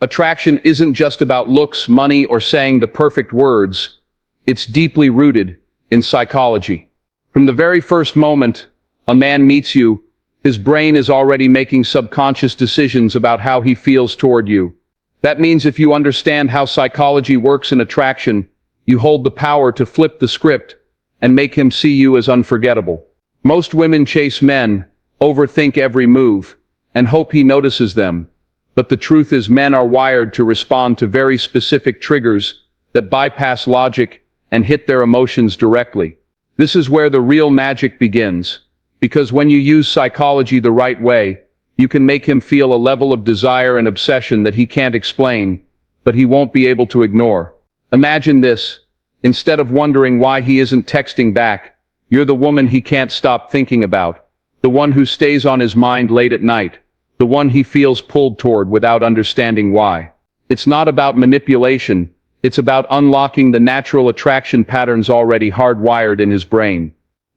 Attraction isn't just about looks, money, or saying the perfect words. It's deeply rooted in psychology. From the very first moment a man meets you, his brain is already making subconscious decisions about how he feels toward you. That means if you understand how psychology works in attraction, you hold the power to flip the script and make him see you as unforgettable. Most women chase men, overthink every move, and hope he notices them. But the truth is, men are wired to respond to very specific triggers that bypass logic and hit their emotions directly. This is where the real magic begins, because when you use psychology the right way, you can make him feel a level of desire and obsession that he can't explain, but he won't be able to ignore. Imagine this. Instead of wondering why he isn't texting back, you're the woman he can't stop thinking about, the one who stays on his mind late at night, the one he feels pulled toward without understanding why. It's not about manipulation, it's about unlocking the natural attraction patterns already hardwired in his brain.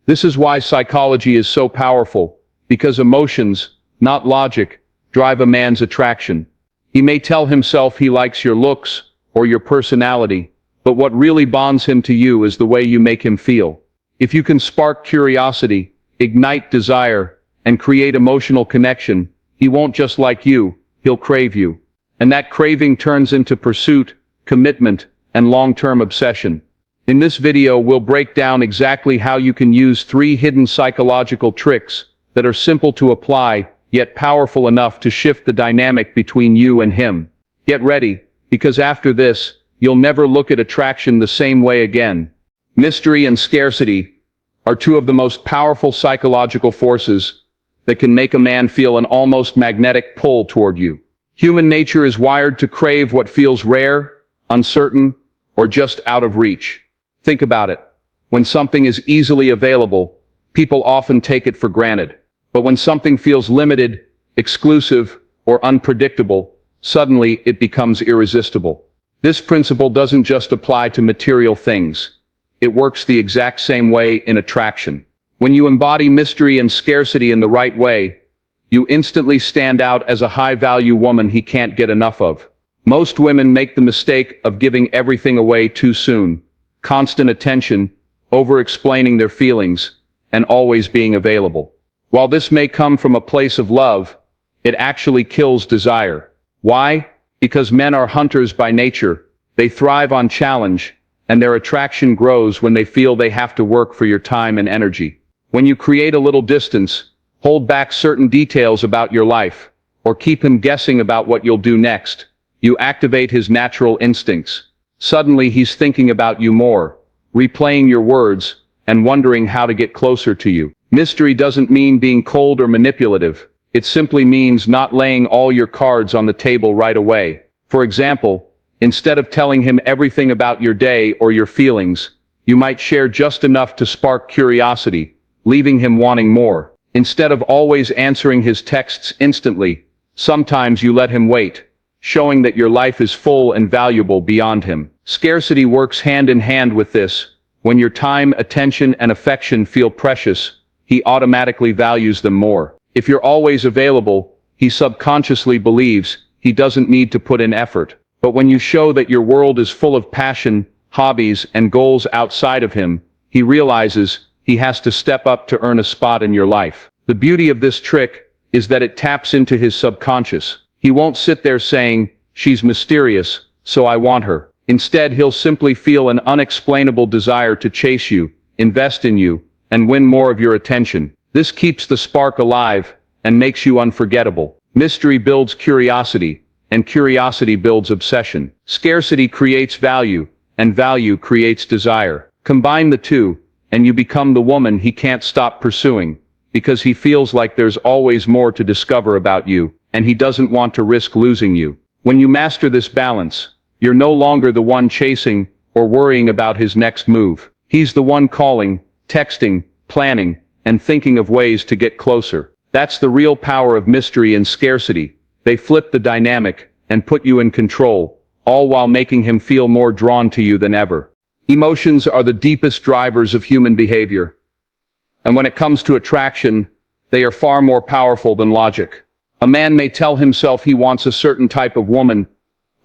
This is why psychology is so powerful, because emotions, not logic, drive a man's attraction. He may tell himself he likes your looks or your personality, but what really bonds him to you is the way you make him feel. If you can spark curiosity, ignite desire, and create emotional connection, he won't just like you, he'll crave you. And that craving turns into pursuit, commitment, and long-term obsession. In this video, we'll break down exactly how you can use 3 hidden psychological tricks that are simple to apply, yet powerful enough to shift the dynamic between you and him. Get ready, because after this, you'll never look at attraction the same way again. Mystery and scarcity are 2 of the most powerful psychological forces that can make a man feel an almost magnetic pull toward you. Human nature is wired to crave what feels rare, uncertain, or just out of reach. Think about it. When something is easily available, people often take it for granted. But when something feels limited, exclusive, or unpredictable, suddenly it becomes irresistible. This principle doesn't just apply to material things. It works the exact same way in attraction. When you embody mystery and scarcity in the right way, you instantly stand out as a high-value woman he can't get enough of. Most women make the mistake of giving everything away too soon. Constant attention, over-explaining their feelings, and always being available. While this may come from a place of love, it actually kills desire. Why? Because men are hunters by nature. They thrive on challenge, and their attraction grows when they feel they have to work for your time and energy. When you create a little distance, hold back certain details about your life, or keep him guessing about what you'll do next, you activate his natural instincts. Suddenly he's thinking about you more, replaying your words, and wondering how to get closer to you. Mystery doesn't mean being cold or manipulative. It simply means not laying all your cards on the table right away. For example, instead of telling him everything about your day or your feelings, you might share just enough to spark curiosity, leaving him wanting more. Instead of always answering his texts instantly, sometimes you let him wait, showing that your life is full and valuable beyond him. Scarcity works hand in hand with this. When your time, attention, and affection feel precious, he automatically values them more. If you're always available, he subconsciously believes he doesn't need to put in effort. But when you show that your world is full of passion, hobbies, and goals outside of him, he realizes he has to step up to earn a spot in your life. The beauty of this trick is that it taps into his subconscious. He won't sit there saying, "She's mysterious, so I want her." Instead, he'll simply feel an unexplainable desire to chase you, invest in you, and win more of your attention. This keeps the spark alive and makes you unforgettable. Mystery builds curiosity, and curiosity builds obsession. Scarcity creates value, and value creates desire. Combine the 2, and you become the woman he can't stop pursuing, because he feels like there's always more to discover about you, and he doesn't want to risk losing you. When you master this balance, you're no longer the one chasing or worrying about his next move. He's the one calling, texting, planning, and thinking of ways to get closer. That's the real power of mystery and scarcity. They flip the dynamic and put you in control, all while making him feel more drawn to you than ever. Emotions are the deepest drivers of human behavior. And when it comes to attraction, they are far more powerful than logic. A man may tell himself he wants a certain type of woman,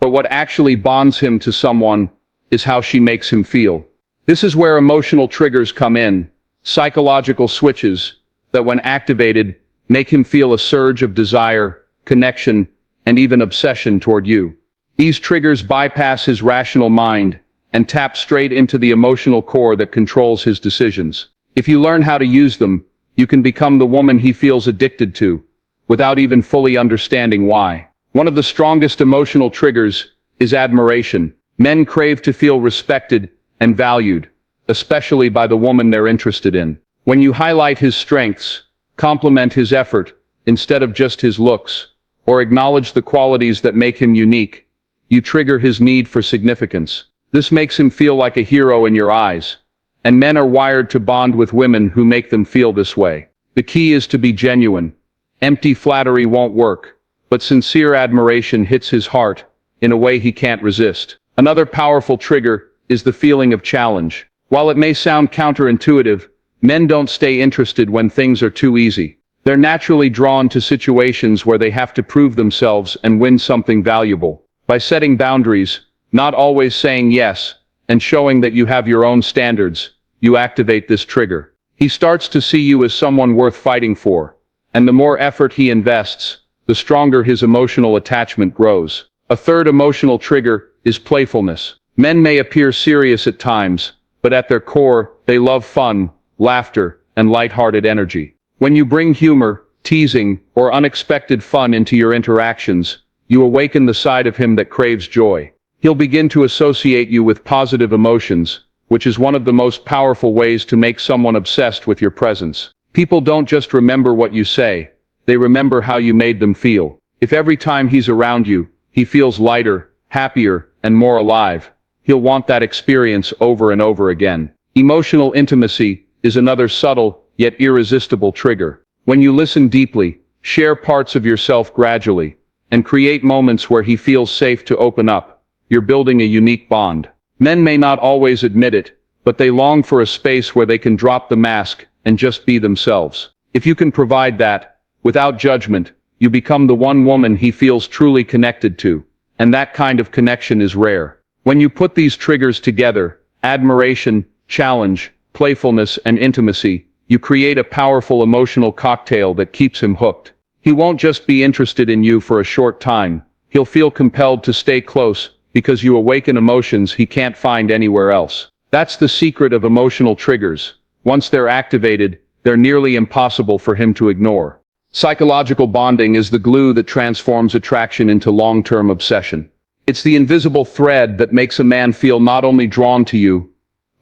but what actually bonds him to someone is how she makes him feel. This is where emotional triggers come in, psychological switches that when activated make him feel a surge of desire, connection, and even obsession toward you. These triggers bypass his rational mind and tap straight into the emotional core that controls his decisions. If you learn how to use them, you can become the woman he feels addicted to, without even fully understanding why. One of the strongest emotional triggers is admiration. Men crave to feel respected and valued, especially by the woman they're interested in. When you highlight his strengths, compliment his effort instead of just his looks, or acknowledge the qualities that make him unique, you trigger his need for significance. This makes him feel like a hero in your eyes, and men are wired to bond with women who make them feel this way. The key is to be genuine. Empty flattery won't work, but sincere admiration hits his heart in a way he can't resist. Another powerful trigger is the feeling of challenge. While it may sound counterintuitive, men don't stay interested when things are too easy. They're naturally drawn to situations where they have to prove themselves and win something valuable. By setting boundaries, not always saying yes, and showing that you have your own standards, you activate this trigger. He starts to see you as someone worth fighting for, and the more effort he invests, the stronger his emotional attachment grows. A third emotional trigger is playfulness. Men may appear serious at times, but at their core, they love fun, laughter, and lighthearted energy. When you bring humor, teasing, or unexpected fun into your interactions, you awaken the side of him that craves joy. He'll begin to associate you with positive emotions, which is one of the most powerful ways to make someone obsessed with your presence. People don't just remember what you say, they remember how you made them feel. If every time he's around you, he feels lighter, happier, and more alive, he'll want that experience over and over again. Emotional intimacy is another subtle, yet irresistible trigger. When you listen deeply, share parts of yourself gradually, and create moments where he feels safe to open up, you're building a unique bond. Men may not always admit it, but they long for a space where they can drop the mask and just be themselves. If you can provide that, without judgment, you become the one woman he feels truly connected to, and that kind of connection is rare. When you put these triggers together, admiration, challenge, playfulness, and intimacy, you create a powerful emotional cocktail that keeps him hooked. He won't just be interested in you for a short time, he'll feel compelled to stay close because you awaken emotions he can't find anywhere else. That's the secret of emotional triggers. Once they're activated, they're nearly impossible for him to ignore. Psychological bonding is the glue that transforms attraction into long-term obsession. It's the invisible thread that makes a man feel not only drawn to you,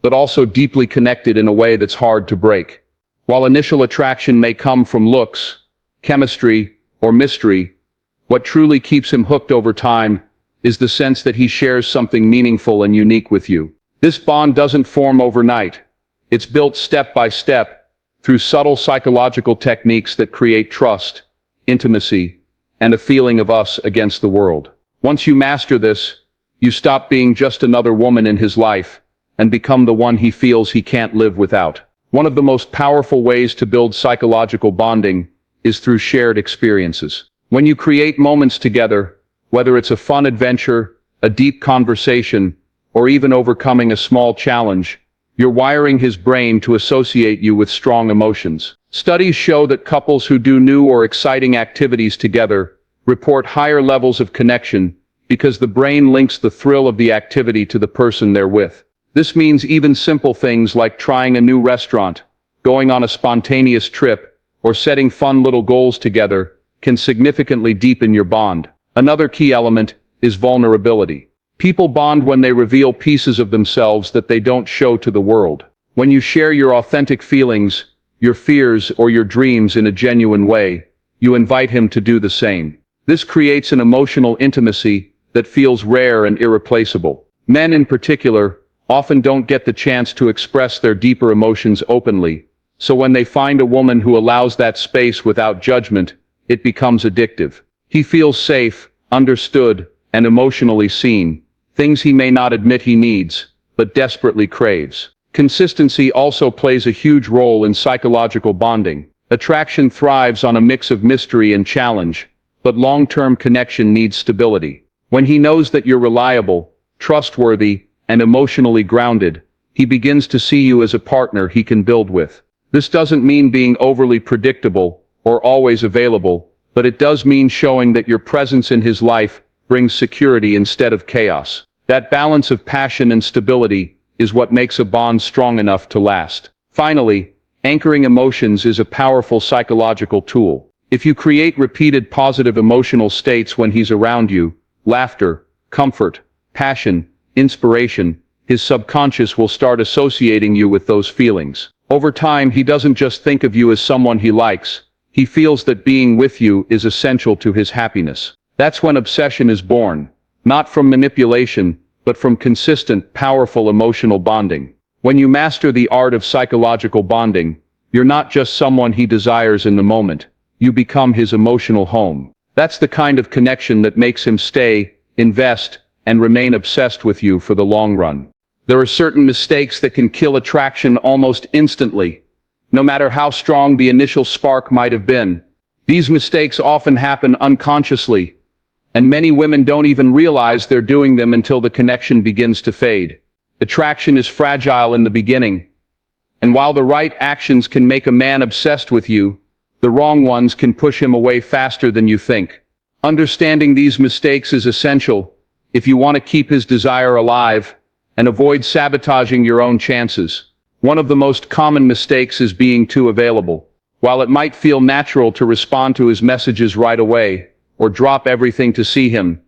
but also deeply connected in a way that's hard to break. While initial attraction may come from looks, chemistry, or mystery, what truly keeps him hooked over time is the sense that he shares something meaningful and unique with you. This bond doesn't form overnight. It's built step by step, through subtle psychological techniques that create trust, intimacy, and a feeling of us against the world. Once you master this, you stop being just another woman in his life, and become the one he feels he can't live without. One of the most powerful ways to build psychological bonding is through shared experiences. When you create moments together, whether it's a fun adventure, a deep conversation, or even overcoming a small challenge, you're wiring his brain to associate you with strong emotions. Studies show that couples who do new or exciting activities together report higher levels of connection because the brain links the thrill of the activity to the person they're with. This means even simple things like trying a new restaurant, going on a spontaneous trip, or setting fun little goals together can significantly deepen your bond. Another key element is vulnerability. People bond when they reveal pieces of themselves that they don't show to the world. When you share your authentic feelings, your fears, or your dreams in a genuine way, you invite him to do the same. This creates an emotional intimacy that feels rare and irreplaceable. Men in particular often don't get the chance to express their deeper emotions openly, so when they find a woman who allows that space without judgment, it becomes addictive. He feels safe, understood, and emotionally seen, things he may not admit he needs, but desperately craves. Consistency also plays a huge role in psychological bonding. Attraction thrives on a mix of mystery and challenge, but long-term connection needs stability. When he knows that you're reliable, trustworthy, and emotionally grounded, he begins to see you as a partner he can build with. This doesn't mean being overly predictable or always available, but it does mean showing that your presence in his life brings security instead of chaos. That balance of passion and stability is what makes a bond strong enough to last. Finally, anchoring emotions is a powerful psychological tool. If you create repeated positive emotional states when he's around you, laughter, comfort, passion, inspiration, his subconscious will start associating you with those feelings. Over time, he doesn't just think of you as someone he likes, he feels that being with you is essential to his happiness. That's when obsession is born, not from manipulation, but from consistent, powerful emotional bonding. When you master the art of psychological bonding, you're not just someone he desires in the moment, you become his emotional home. That's the kind of connection that makes him stay, invest, and remain obsessed with you for the long run. There are certain mistakes that can kill attraction almost instantly, no matter how strong the initial spark might have been. These mistakes often happen unconsciously, and many women don't even realize they're doing them until the connection begins to fade. Attraction is fragile in the beginning, and while the right actions can make a man obsessed with you, the wrong ones can push him away faster than you think. Understanding these mistakes is essential if you want to keep his desire alive and avoid sabotaging your own chances. One of the most common mistakes is being too available. While it might feel natural to respond to his messages right away, or drop everything to see him,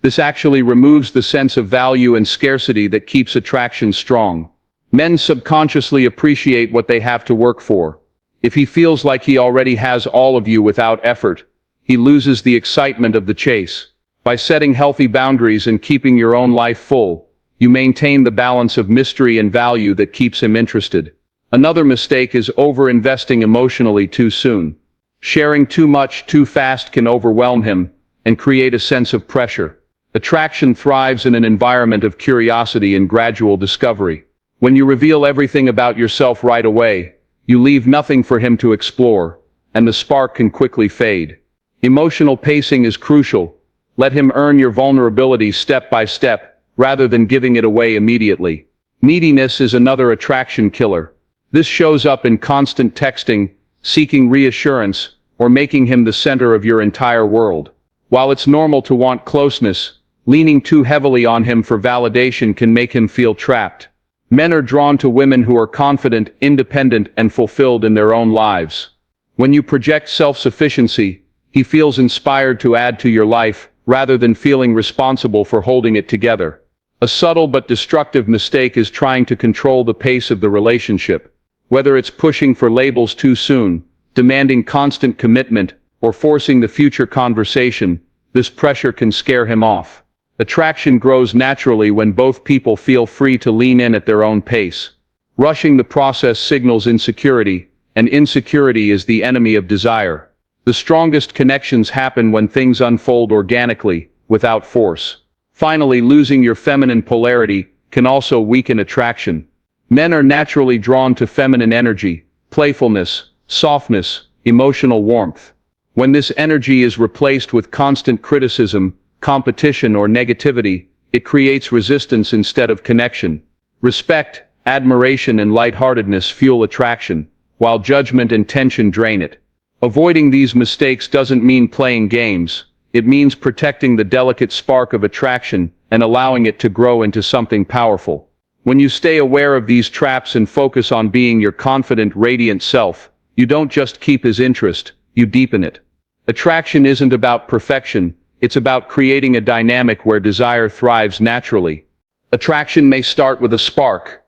this actually removes the sense of value and scarcity that keeps attraction strong. Men subconsciously appreciate what they have to work for. If he feels like he already has all of you without effort, he loses the excitement of the chase. By setting healthy boundaries and keeping your own life full, you maintain the balance of mystery and value that keeps him interested. Another mistake is over-investing emotionally too soon. Sharing too much too fast can overwhelm him and create a sense of pressure. Attraction thrives in an environment of curiosity and gradual discovery. When you reveal everything about yourself right away, you leave nothing for him to explore, and the spark can quickly fade. Emotional pacing is crucial. Let him earn your vulnerability step by step, rather than giving it away immediately. Neediness is another attraction killer. This shows up in constant texting, seeking reassurance, or making him the center of your entire world. While it's normal to want closeness, leaning too heavily on him for validation can make him feel trapped. Men are drawn to women who are confident, independent, and fulfilled in their own lives. When you project self-sufficiency, he feels inspired to add to your life, rather than feeling responsible for holding it together. A subtle but destructive mistake is trying to control the pace of the relationship. Whether it's pushing for labels too soon, demanding constant commitment, or forcing the future conversation, this pressure can scare him off. Attraction grows naturally when both people feel free to lean in at their own pace. Rushing the process signals insecurity, and insecurity is the enemy of desire. The strongest connections happen when things unfold organically, without force. Finally, losing your feminine polarity can also weaken attraction. Men are naturally drawn to feminine energy, playfulness, softness, emotional warmth. When this energy is replaced with constant criticism, competition, or negativity, it creates resistance instead of connection. Respect, admiration, and lightheartedness fuel attraction, while judgment and tension drain it. Avoiding these mistakes doesn't mean playing games. It means protecting the delicate spark of attraction and allowing it to grow into something powerful. When you stay aware of these traps and focus on being your confident, radiant self, you don't just keep his interest, you deepen it. Attraction isn't about perfection, it's about creating a dynamic where desire thrives naturally. Attraction may start with a spark,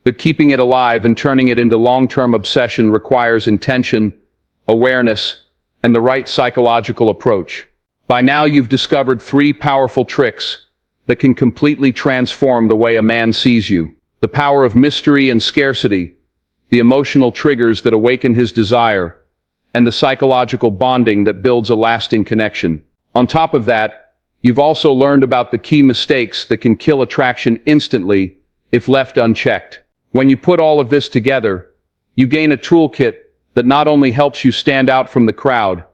but keeping it alive and turning it into long-term obsession requires intention, awareness, and the right psychological approach. By now you've discovered 3 powerful tricks that can completely transform the way a man sees you. The power of mystery and scarcity, the emotional triggers that awaken his desire, and the psychological bonding that builds a lasting connection. On top of that, you've also learned about the key mistakes that can kill attraction instantly if left unchecked. When you put all of this together, you gain a toolkit that not only helps you stand out from the crowd,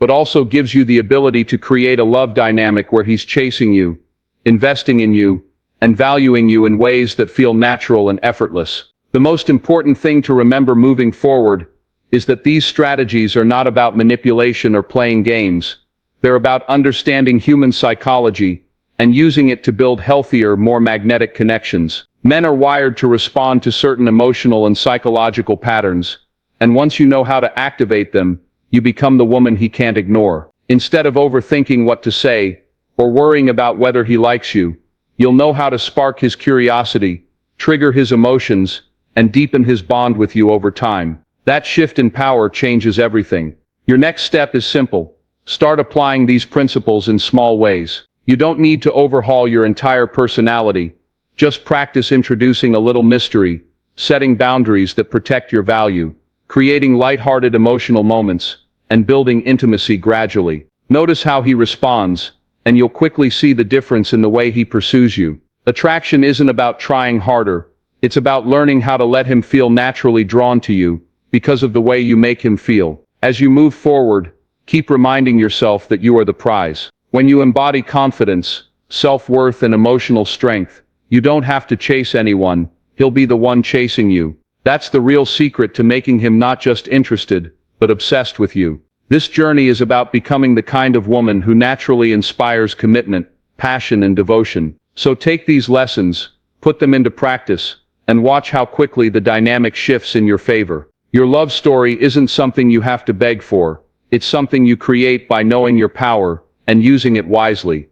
but also gives you the ability to create a love dynamic where he's chasing you, investing in you, and valuing you in ways that feel natural and effortless. The most important thing to remember moving forward is that these strategies are not about manipulation or playing games. They're about understanding human psychology and using it to build healthier, more magnetic connections. Men are wired to respond to certain emotional and psychological patterns, and once you know how to activate them, you become the woman he can't ignore. Instead of overthinking what to say, or worrying about whether he likes you, you'll know how to spark his curiosity, trigger his emotions, and deepen his bond with you over time. That shift in power changes everything. Your next step is simple. Start applying these principles in small ways. You don't need to overhaul your entire personality. Just practice introducing a little mystery, setting boundaries that protect your value, creating lighthearted emotional moments, and building intimacy gradually. Notice how he responds, and you'll quickly see the difference in the way he pursues you. Attraction isn't about trying harder. It's about learning how to let him feel naturally drawn to you because of the way you make him feel. As you move forward, keep reminding yourself that you are the prize. When you embody confidence, self-worth, and emotional strength, you don't have to chase anyone. He'll be the one chasing you. That's the real secret to making him not just interested, but obsessed with you. This journey is about becoming the kind of woman who naturally inspires commitment, passion, and devotion. So take these lessons, put them into practice, and watch how quickly the dynamic shifts in your favor. Your love story isn't something you have to beg for. It's something you create by knowing your power and using it wisely.